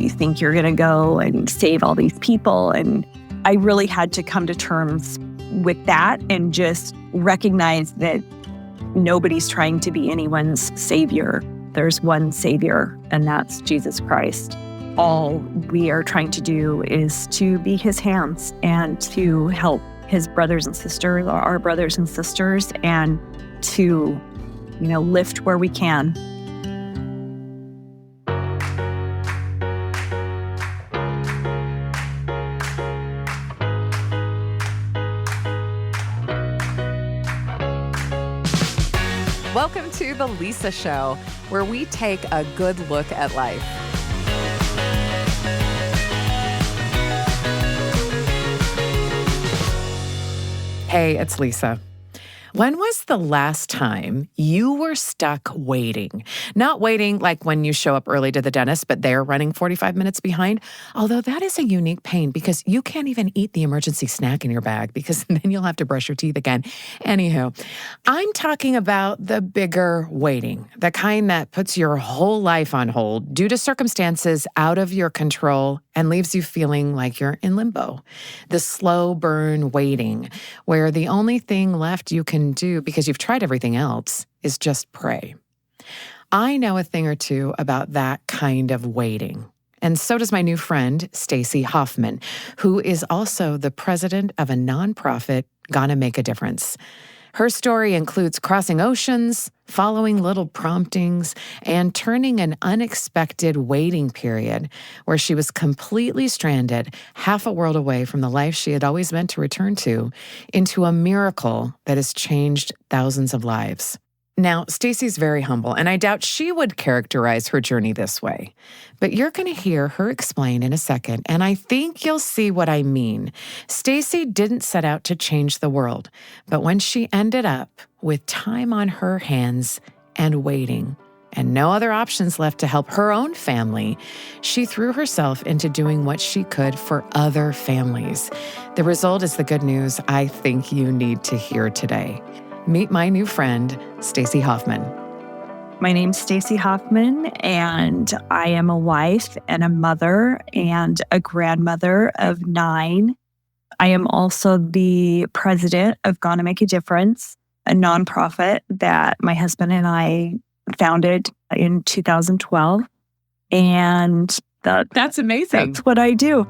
you think you're going to go and save all these people? And I really had to come to terms with that and just recognize that nobody's trying to be anyone's savior. There's one savior, and that's Jesus Christ. All we are trying to do is to be his hands and to help his brothers and sisters, our brothers and sisters, and to, lift where we can. Welcome to The Lisa Show, where we take a good look at life. Hey, it's Lisa. When was the last time you were stuck waiting? Not waiting like when you show up early to the dentist, but they're running 45 minutes behind. Although that is a unique pain because you can't even eat the emergency snack in your bag because then you'll have to brush your teeth again. Anywho, I'm talking about the bigger waiting, the kind that puts your whole life on hold due to circumstances out of your control and leaves you feeling like you're in limbo. The slow burn waiting, where the only thing left you can do because you've tried everything else is just pray. I know a thing or two about that kind of waiting. And so does my new friend, Stacey Hofman, who is also the president of a nonprofit, Gonna Make a Difference. Her story includes crossing oceans, following little promptings, and turning an unexpected waiting period where she was completely stranded, half a world away from the life she had always meant to return to, into a miracle that has changed thousands of lives. Now, Stacey's very humble, and I doubt she would characterize her journey this way. But you're going to hear her explain in a second, and I think you'll see what I mean. Stacey didn't set out to change the world, but when she ended up with time on her hands and waiting, and no other options left to help her own family, she threw herself into doing what she could for other families. The result is the good news I think you need to hear today. Meet my new friend, Stacey Hofman. My name's Stacey Hofman, and I am a wife and a mother and a grandmother of 9. I am also the president of Gonna Make a Difference, a nonprofit that my husband and I founded in 2012. And that's amazing. That's what I do.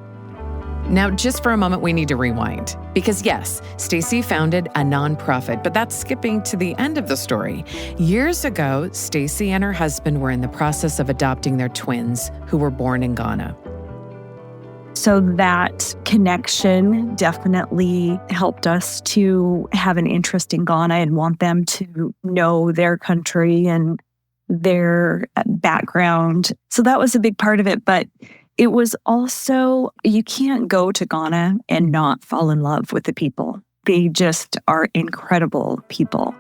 Now, just for a moment, we need to rewind. Because yes, Stacey founded a nonprofit, but that's skipping to the end of the story. Years ago, Stacey and her husband were in the process of adopting their twins who were born in Ghana. So that connection definitely helped us to have an interest in Ghana and want them to know their country and their background. So that was a big part of it. But it was also, you can't go to Ghana and not fall in love with the people. They just are incredible people.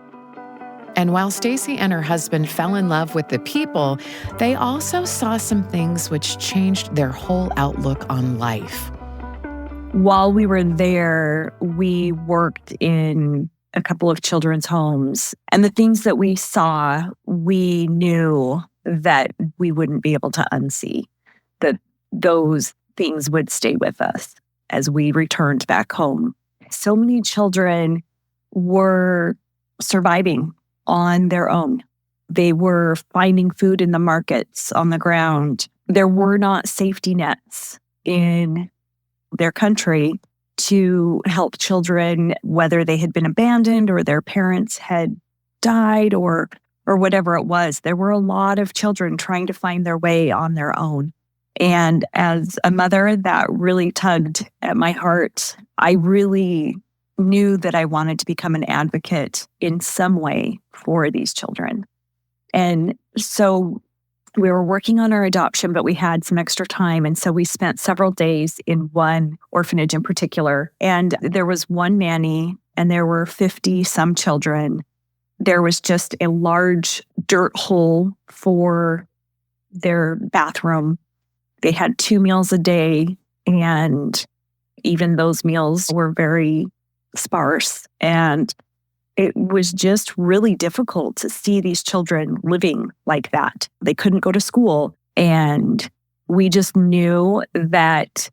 And while Stacey and her husband fell in love with the people, they also saw some things which changed their whole outlook on life. While we were there, we worked in a couple of children's homes. And the things that we saw, we knew that we wouldn't be able to unsee. That those things would stay with us as we returned back home. So many children were surviving on their own. They were finding food in the markets on the ground. There were not safety nets in their country to help children, whether they had been abandoned or their parents had died or whatever it was. There were a lot of children trying to find their way on their own. And as a mother, that really tugged at my heart. I really knew that I wanted to become an advocate in some way for these children. And so we were working on our adoption, but we had some extra time. And so we spent several days in one orphanage in particular. And there was one nanny, and there were 50-some children. There was just a large dirt hole for their bathroom. They had 2 meals a day, and even those meals were very sparse. And it was just really difficult to see these children living like that. They couldn't go to school. And we just knew that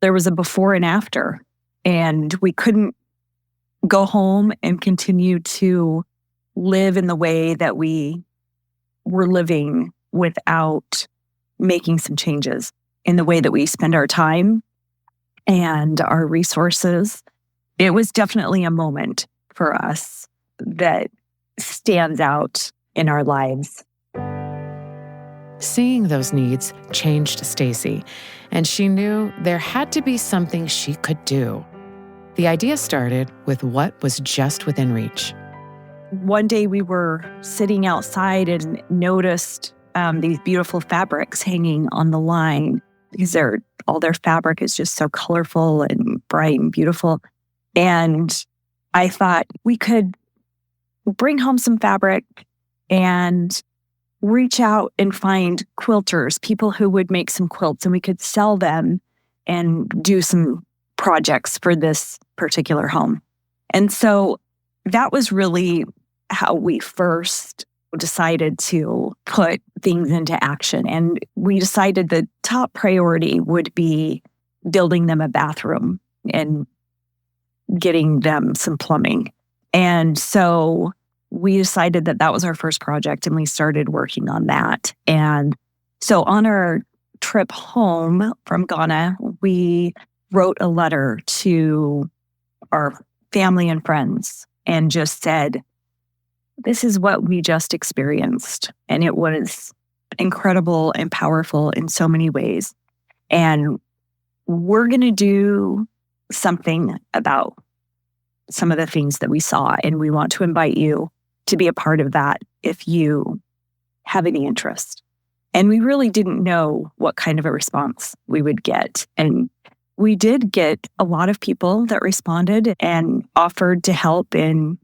there was a before and after, and we couldn't go home and continue to live in the way that we were living without making some changes in the way that we spend our time and our resources. It was definitely a moment for us that stands out in our lives. Seeing those needs changed Stacey, and she knew there had to be something she could do. The idea started with what was just within reach. One day we were sitting outside and noticed these beautiful fabrics hanging on the line because all their fabric is just so colorful and bright and beautiful. And I thought we could bring home some fabric and reach out and find quilters, people who would make some quilts, and we could sell them and do some projects for this particular home. And so that was really how we first decided to put things into action. And we decided the top priority would be building them a bathroom and getting them some plumbing. And so we decided that that was our first project, and we started working on that. And so on our trip home from Ghana, we wrote a letter to our family and friends and just said, this is what we just experienced. And it was incredible and powerful in so many ways. And we're going to do something about some of the things that we saw. And we want to invite you to be a part of that if you have any interest. And we really didn't know what kind of a response we would get. And we did get a lot of people that responded and offered to help in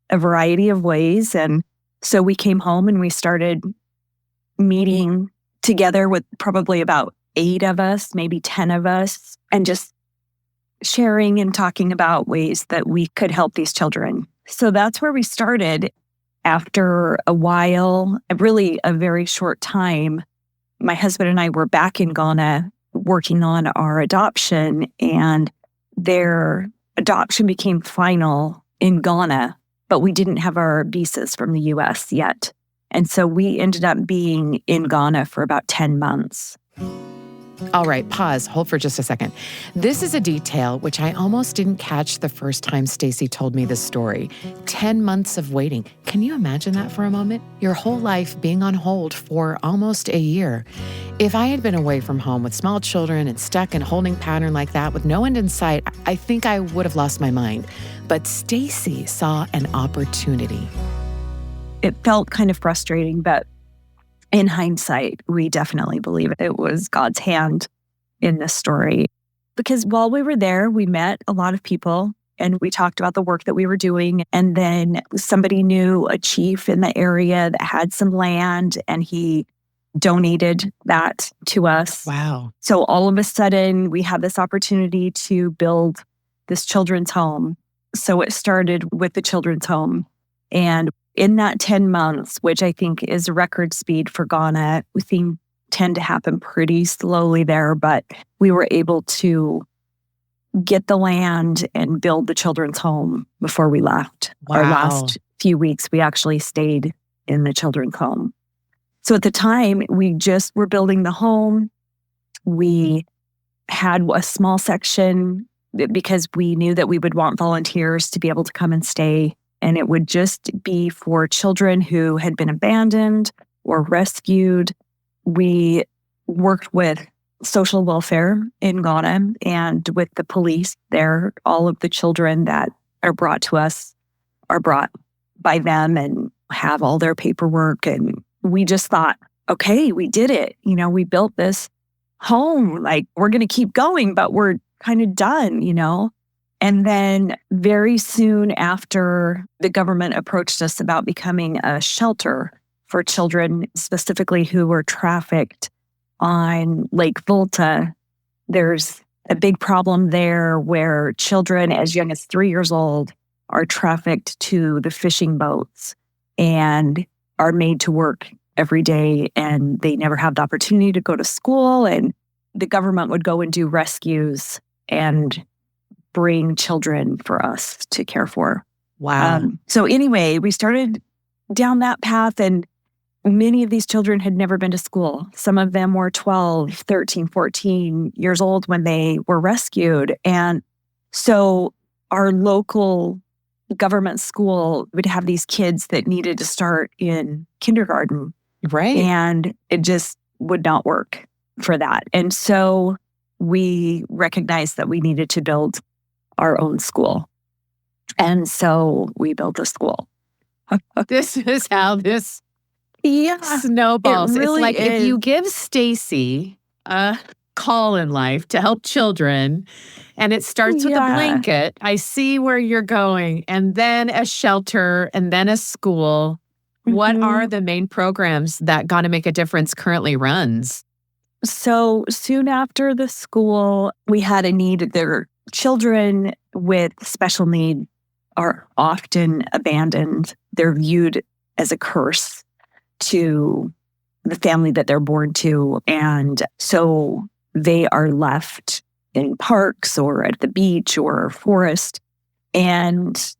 a variety of ways. And so we came home and we started meeting together with probably about 8 of us, maybe 10 of us, and just sharing and talking about ways that we could help these children. So that's where we started. After a while, really a very short time, my husband and I were back in Ghana working on our adoption, and their adoption became final in Ghana, but we didn't have our visas from the US yet. And so we ended up being in Ghana for about 10 months. All right, pause, hold for just a second. This is a detail which I almost didn't catch the first time Stacey told me this story. 10 months of waiting. Can you imagine that for a moment? Your whole life being on hold for almost a year. If I had been away from home with small children and stuck in a holding pattern like that with no end in sight, I think I would have lost my mind. But Stacey saw an opportunity. It felt kind of frustrating, but in hindsight, we definitely believe it was God's hand in this story. Because while we were there, we met a lot of people and we talked about the work that we were doing. And then somebody knew a chief in the area that had some land, and he donated that to us. Wow. So all of a sudden, we had this opportunity to build this children's home. So it started with the children's home. And in that 10 months, which I think is record speed for Ghana, things tend to happen pretty slowly there, but we were able to get the land and build the children's home before we left. Wow. Our last few weeks, we actually stayed in the children's home. So at the time, we just were building the home. We had a small section because we knew that we would want volunteers to be able to come and stay. And it would just be for children who had been abandoned or rescued. We worked with social welfare in Ghana and with the police there. All of the children that are brought to us are brought by them and have all their paperwork. And we just thought, okay, we did it. We built this home. Like, we're going to keep going, but we're kind of done, And then very soon after, the government approached us about becoming a shelter for children, specifically who were trafficked on Lake Volta. There's a big problem there where children as young as 3 years old are trafficked to the fishing boats and are made to work every day, and they never had the opportunity to go to school. And the government would go and do rescues and bring children for us to care for. Wow. So anyway, we started down that path, and many of these children had never been to school. Some of them were 12, 13, 14 years old when they were rescued. And so our local government school would have these kids that needed to start in kindergarten. Right. And it just would not work for that. And so we recognized that we needed to build our own school. And so we built a school. This is how this snowballs. It really it's like if is. you give Stacey a call in life to help children, and it starts with a blanket, I see where you're going, and then a shelter, and then a school. What are the main programs that Gonna Make a Difference currently runs? So soon after the school, we had a need. There, children with special need are often abandoned. They're viewed as a curse to the family that they're born to. And so they are left in parks or at the beach or forest. And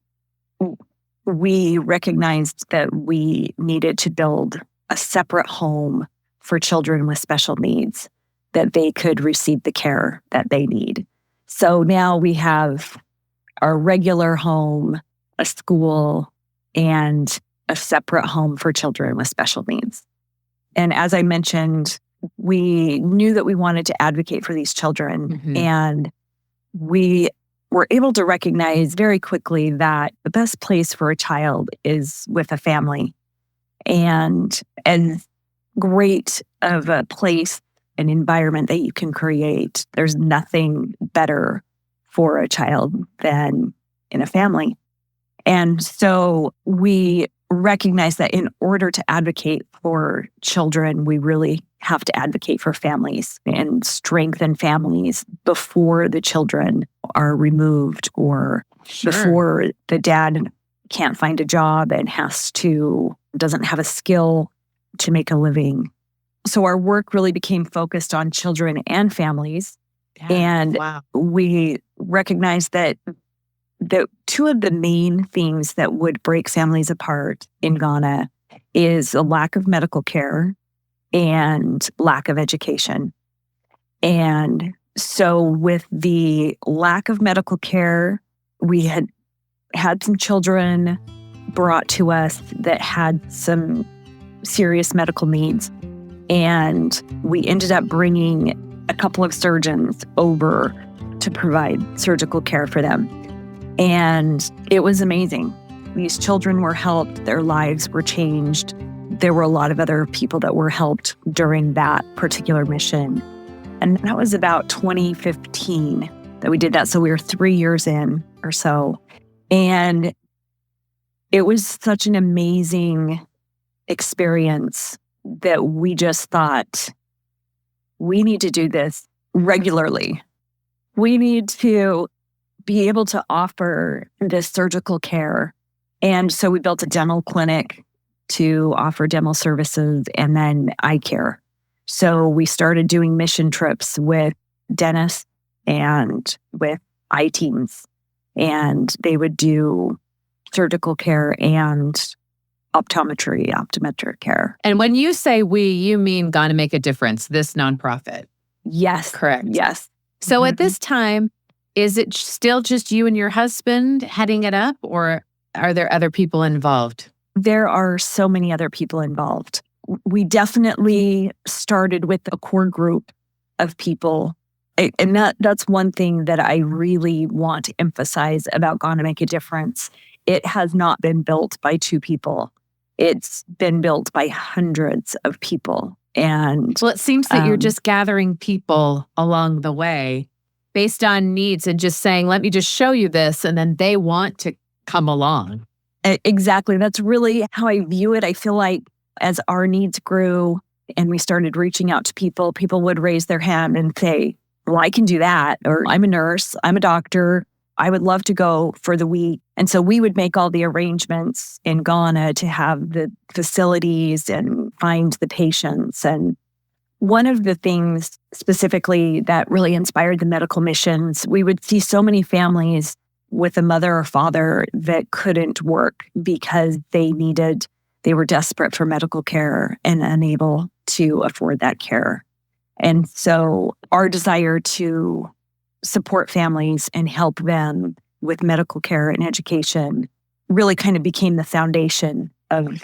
we recognized that we needed to build a separate home for children with special needs, that they could receive the care that they need. So now we have our regular home, a school, and a separate home for children with special needs. And as I mentioned, we knew that we wanted to advocate for these children. And we were able to recognize very quickly that the best place for a child is with a family. And as great of a place, an environment that you can create, there's nothing better for a child than in a family. And so we recognize that in order to advocate for children, we really have to advocate for families and strengthen families before the children are removed or before the dad can't find a job and doesn't have a skill to make a living. So our work really became focused on children and families. And we recognized that two of the main things that would break families apart in Ghana is a lack of medical care and lack of education. And so with the lack of medical care, we had some children brought to us that had some serious medical needs. And we ended up bringing a couple of surgeons over to provide surgical care for them. And it was amazing. These children were helped. Their lives were changed. There were a lot of other people that were helped during that particular mission. And that was about 2015 that we did that. So we were 3 years in or so. And it was such an amazing experience that we just thought, we need to do this regularly. We need to be able to offer this surgical care. And so we built a dental clinic to offer dental services and then eye care. So we started doing mission trips with dentists and with eye teams. And they would do surgical care and optometric care. And when you say we, you mean Gonna Make a Difference, this nonprofit? Yes. Correct. Yes. So at this time, is it still just you and your husband heading it up, or are there other people involved? There are so many other people involved. We definitely started with a core group of people. And that's one thing that I really want to emphasize about Gonna Make a Difference. It has not been built by 2 people. It's been built by hundreds of people. And well, it seems that you're just gathering people along the way based on needs and just saying, let me just show you this. And then they want to come along. Exactly. That's really how I view it. I feel like as our needs grew and we started reaching out to people, people would raise their hand and say, well, I can do that. Or I'm a nurse, I'm a doctor, I would love to go for the week. And so we would make all the arrangements in Ghana to have the facilities and find the patients. And one of the things specifically that really inspired the medical missions, we would see so many families with a mother or father that couldn't work because they were desperate for medical care and unable to afford that care. And so our desire to support families and help them with medical care and education really kind of became the foundation of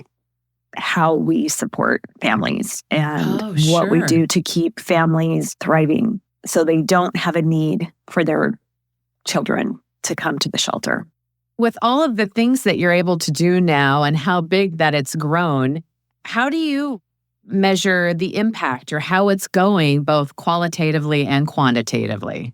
how we support families and what we do to keep families thriving so they don't have a need for their children to come to the shelter. With all of the things that you're able to do now and how big that it's grown, how do you measure the impact or how it's going both qualitatively and quantitatively?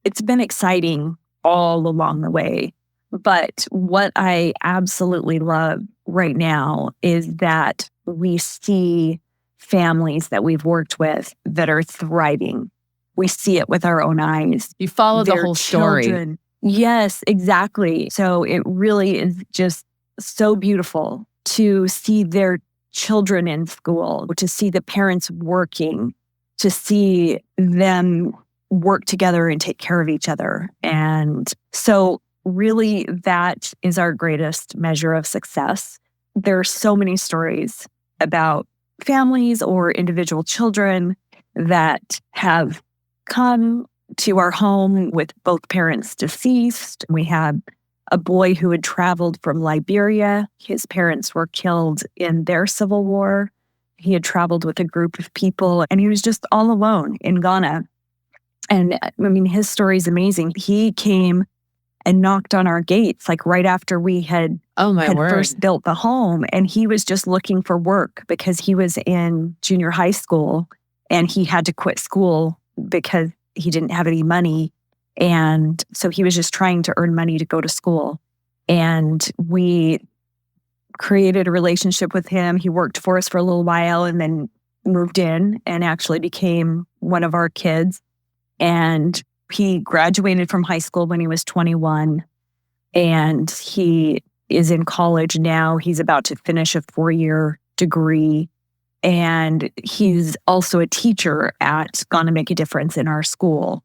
It's been exciting all along the way. But what I absolutely love right now is that we see families that we've worked with that are thriving. We see it with our own eyes. You follow the whole story. Children. Yes, exactly. So it really is just so beautiful to see their children in school, to see the parents working, to see them work together and take care of each other. And so really, that is our greatest measure of success. There are so many stories about families or individual children that have come to our home with both parents deceased. We had a boy who had traveled from Liberia. His parents were killed in their civil war. He had traveled with a group of people, and he was just all alone in Ghana. And I mean, his story is amazing. He came and knocked on our gates, like right after we had first built the home. And he was just looking for work because he was in junior high school and he had to quit school because he didn't have any money. And so he was just trying to earn money to go to school. And we created a relationship with him. He worked for us for a little while and then moved in and actually became one of our kids. And he graduated from high school when he was 21, and he is in college now. He's about to finish a 4-year degree, and he's also a teacher at Gonna Make a Difference in our school.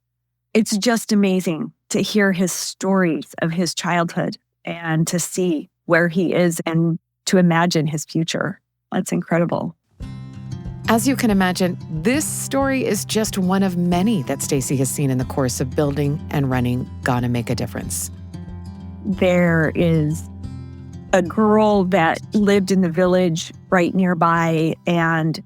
It's just amazing to hear his stories of his childhood and to see where he is and to imagine his future. That's incredible. As you can imagine, this story is just one of many that Stacey has seen in the course of building and running Gonna Make a Difference. There is a girl that lived in the village right nearby, and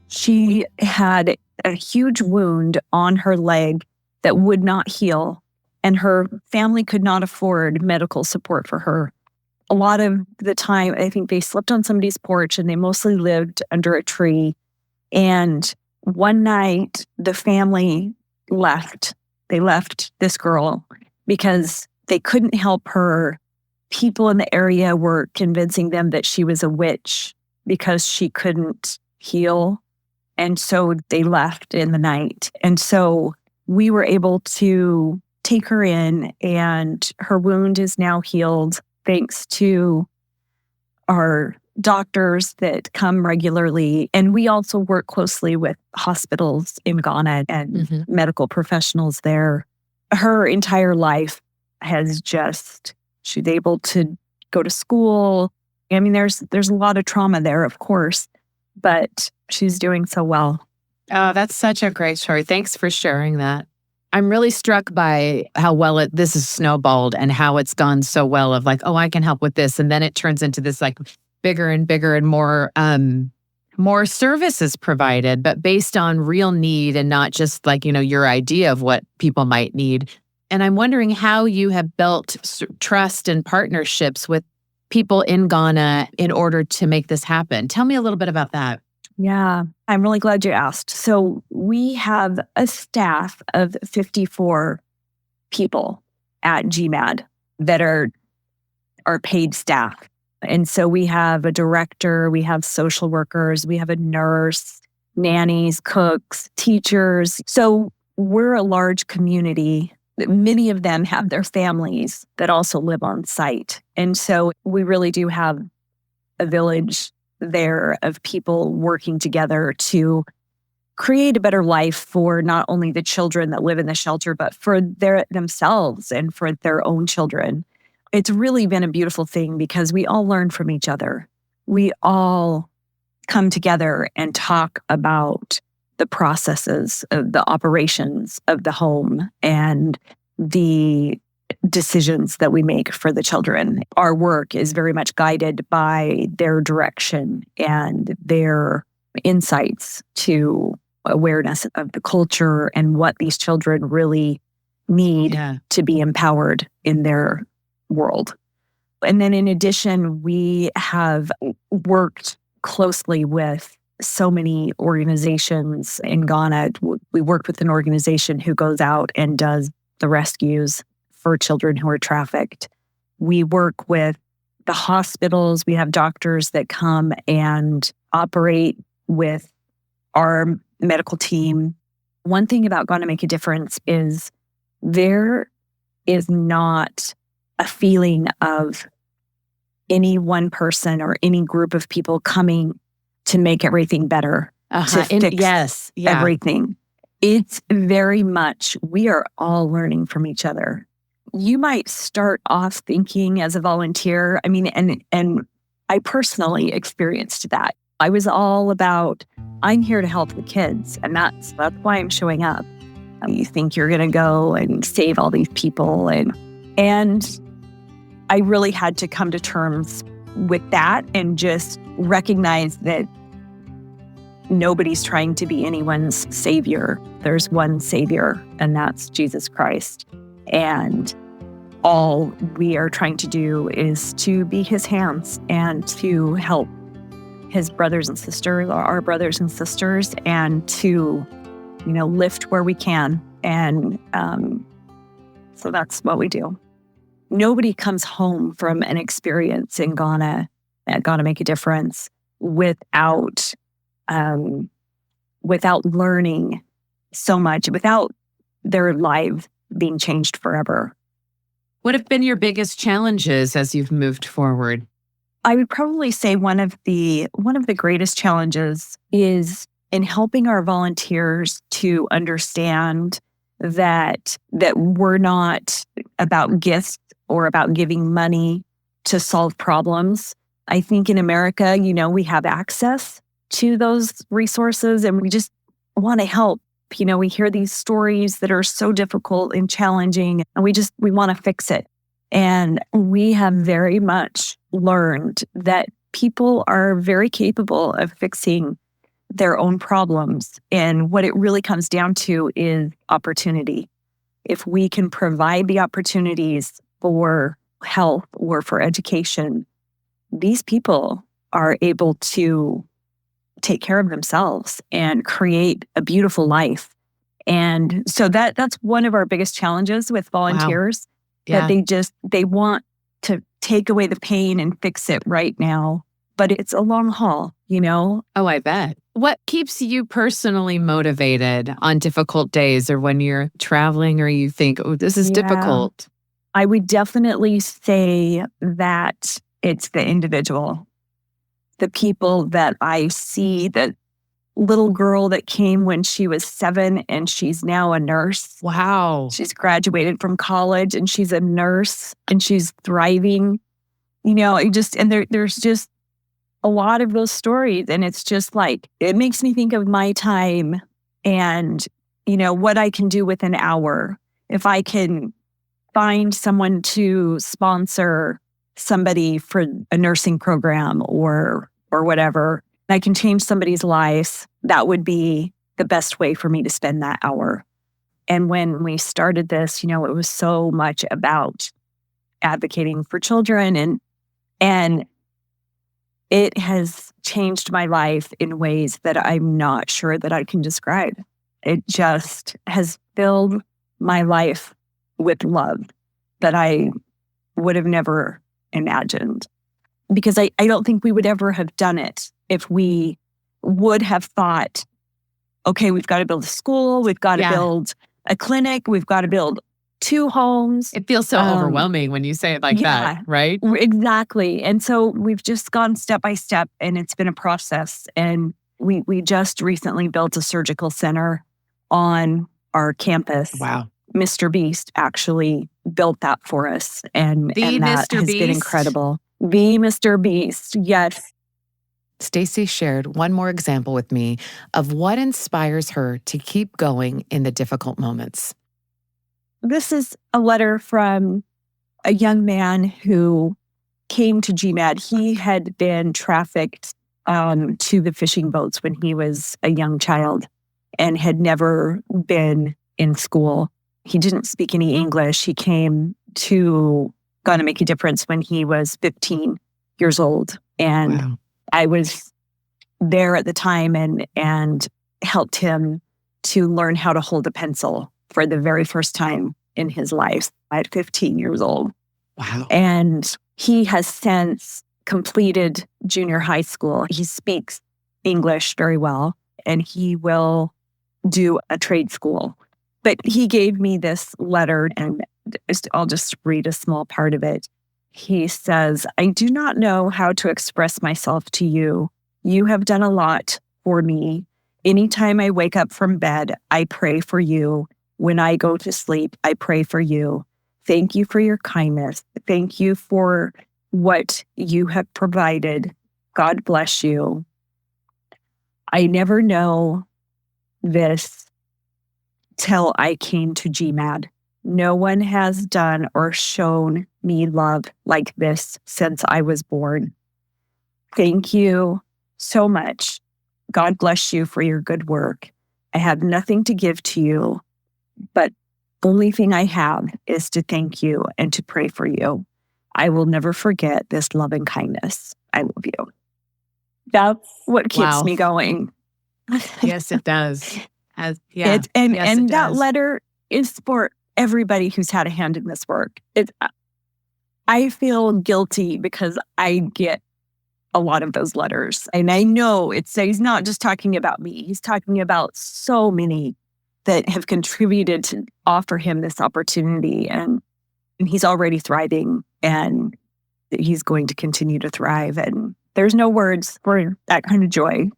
she had a huge wound on her leg that would not heal, and her family could not afford medical support for her. A lot of the time, I think they slept on somebody's porch, and they mostly lived under a tree. And one night, the family left. They left this girl because they couldn't help her. People in the area were convincing them that she was a witch because she couldn't heal. And so they left in the night. And so we were able to take her in, and her wound is now healed thanks to our doctors that come regularly. And we also work closely with hospitals in Ghana and medical professionals there. Her entire life she's able to go to school. I mean, there's a lot of trauma there, of course, but she's doing so well. Oh, that's such a great story. Thanks for sharing that. I'm really struck by how well this is snowballed and how it's gone so well of like, oh, I can help with this. And then it turns into this like bigger and bigger and more services provided, but based on real need and not just like, your idea of what people might need. And I'm wondering how you have built trust and partnerships with people in Ghana in order to make this happen. Tell me a little bit about that. Yeah, I'm really glad you asked. So we have a staff of 54 people at GMAD that are paid staff. And so we have a director, we have social workers, we have a nurse, nannies, cooks, teachers. So we're a large community. Many of them have their families that also live on site. And so we really do have a village there of people working together to create a better life for not only the children that live in the shelter, but for themselves and for their own children. It's really been a beautiful thing because we all learn from each other. We all come together and talk about the processes of the operations of the home and the decisions that we make for the children. Our work is very much guided by their direction and their insights to awareness of the culture and what these children really need to be empowered in their world. And then in addition, we have worked closely with so many organizations in Ghana. We worked with an organization who goes out and does the rescues for children who are trafficked. We work with the hospitals. We have doctors that come and operate with our medical team. One thing about Ghana Make a Difference is there is not a feeling of any one person or any group of people coming to make everything better, to fix everything. It's very much, we are all learning from each other. You might start off thinking as a volunteer, and I personally experienced that. I was all about, I'm here to help the kids, and that's why I'm showing up. You think you're going to go and save all these people, and I really had to come to terms with that and just recognize that nobody's trying to be anyone's savior. There's one savior, and that's Jesus Christ. And all we are trying to do is to be his hands and to help his brothers and sisters, our brothers and sisters, and to, lift where we can. And so that's what we do. Nobody comes home from an experience in Ghana at Ghana Make a Difference without learning so much, without their life being changed forever. What have been your biggest challenges as you've moved forward? I would probably say one of the greatest challenges is in helping our volunteers to understand that we're not about gifts or about giving money to solve problems. I think in America, we have access to those resources and we just want to help. We hear these stories that are so difficult and challenging, and we want to fix it. And we have very much learned that people are very capable of fixing their own problems. And what it really comes down to is opportunity. If we can provide the opportunities for health or for education, these people are able to take care of themselves and create a beautiful life. And so that's one of our biggest challenges with volunteers, that they want to take away the pain and fix it right now. But it's a long haul, Oh, I bet. What keeps you personally motivated on difficult days or when you're traveling or you think, oh, this is difficult? I would definitely say that it's the individual, the people that I see, that little girl that came when she was 7 and she's now a nurse. Wow. She's graduated from college and she's a nurse and she's thriving. There's just a lot of those stories. And it's just like, it makes me think of my time and, what I can do with an hour. If I can find someone to sponsor somebody for a nursing program or whatever, and I can change somebody's life, that would be the best way for me to spend that hour. And when we started this, it was so much about advocating for children and it has changed my life in ways that I'm not sure that I can describe. It just has filled my life with love that I would have never imagined. Because I don't think we would ever have done it if we would have thought, okay, we've got to build a school, we've got to build a clinic, we've got to build 2 homes. It feels so overwhelming when you say it like that, right? Exactly. And so we've just gone step by step, and it's been a process. And we just recently built a surgical center on our campus. Wow. Mr. Beast actually built that for us. And that Mr. has been Beast? incredible. The Mr. Beast, yes. Stacey shared one more example with me of what inspires her to keep going in the difficult moments. This is a letter from a young man who came to GMAD. He had been trafficked to the fishing boats when he was a young child and had never been in school. He didn't speak any English. He came to Gonna Make a Difference when he was 15 years old. And Wow. I was there at the time and helped him to learn how to hold a pencil for the very first time in his life at 15 years old. Wow. And he has since completed junior high school. He speaks English very well, and he will do a trade school. But he gave me this letter, and I'll just read a small part of it. He says, "I do not know how to express myself to you. You have done a lot for me. Anytime I wake up from bed, I pray for you. When I go to sleep, I pray for you. Thank you for your kindness. Thank you for what you have provided. God bless you. I never know this till I came to GMAD. No one has done or shown me love like this since I was born. Thank you so much. God bless you for your good work. I have nothing to give to you, but the only thing I have is to thank you and to pray for you. I will never forget this love and kindness. I love you." That's what keeps Wow. me going. Yes, it does. And Yes, it that does. letter is for everybody who's had a hand in this work. I feel guilty because I get a lot of those letters. And I know he's not just talking about me. He's talking about so many that have contributed to offer him this opportunity. And he's already thriving, and he's going to continue to thrive. And there's no words for that kind of joy.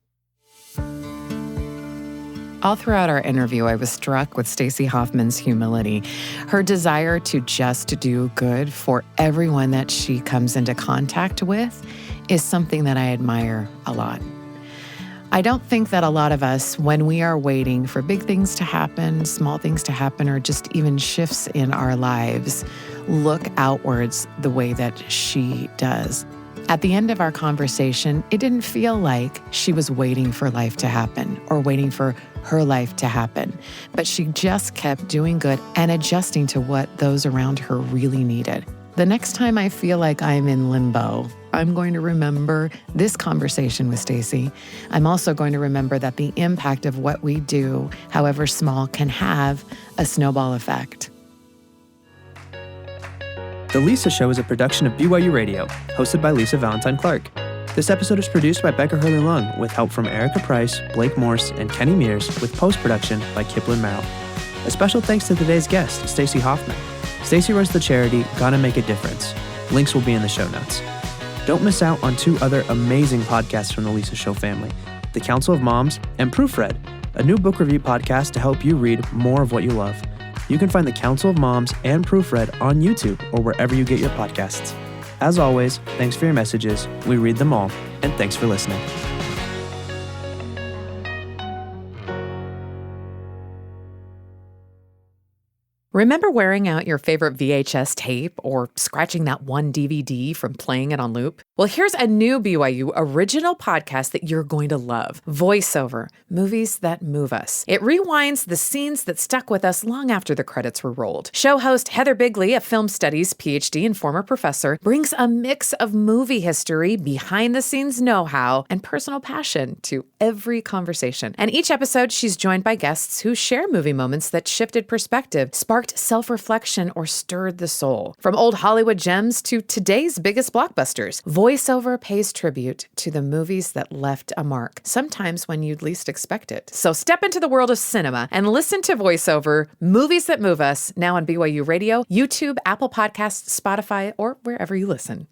All throughout our interview, I was struck with Stacey Hofman's humility, her desire to just do good for everyone that she comes into contact with is something that I admire a lot. I don't think that a lot of us, when we are waiting for big things to happen, small things to happen, or just even shifts in our lives, look outwards the way that she does. At the end of our conversation, it didn't feel like she was waiting for life to happen or waiting for her life to happen, but she just kept doing good and adjusting to what those around her really needed. The next time I feel like I'm in limbo, I'm going to remember this conversation with Stacey. I'm also going to remember that the impact of what we do, however small, can have a snowball effect. The Lisa Show is a production of BYU Radio, hosted by Lisa Valentine Clark. This episode is produced by Becca Hurley-Lung with help from Erica Price, Blake Morse, and Kenny Mears, with post-production by Kiplin Merrill. A special thanks to today's guest, Stacey Hofman. Stacey runs the charity Gonna Make a Difference. Links will be in the show notes. Don't miss out on 2 other amazing podcasts from the Lisa Show family, The Council of Moms and Proofread, a new book review podcast to help you read more of what you love. You can find The Council of Moms and Proofread on YouTube or wherever you get your podcasts. As always, thanks for your messages. We read them all, and thanks for listening. Remember wearing out your favorite VHS tape or scratching that one DVD from playing it on loop? Well, here's a new BYU original podcast that you're going to love. Voiceover, Movies That Move Us. It rewinds the scenes that stuck with us long after the credits were rolled. Show host Heather Bigley, a film studies PhD and former professor, brings a mix of movie history, behind-the-scenes know-how, and personal passion to every conversation. And each episode, she's joined by guests who share movie moments that shifted perspective, sparked sparked self-reflection or stirred the soul. From old Hollywood gems to today's biggest blockbusters, voiceover pays tribute to the movies that left a mark, sometimes when you'd least expect it. So step into the world of cinema and listen to voiceover, Movies That Move Us, now on BYU Radio, YouTube, Apple Podcasts, Spotify, or wherever you listen.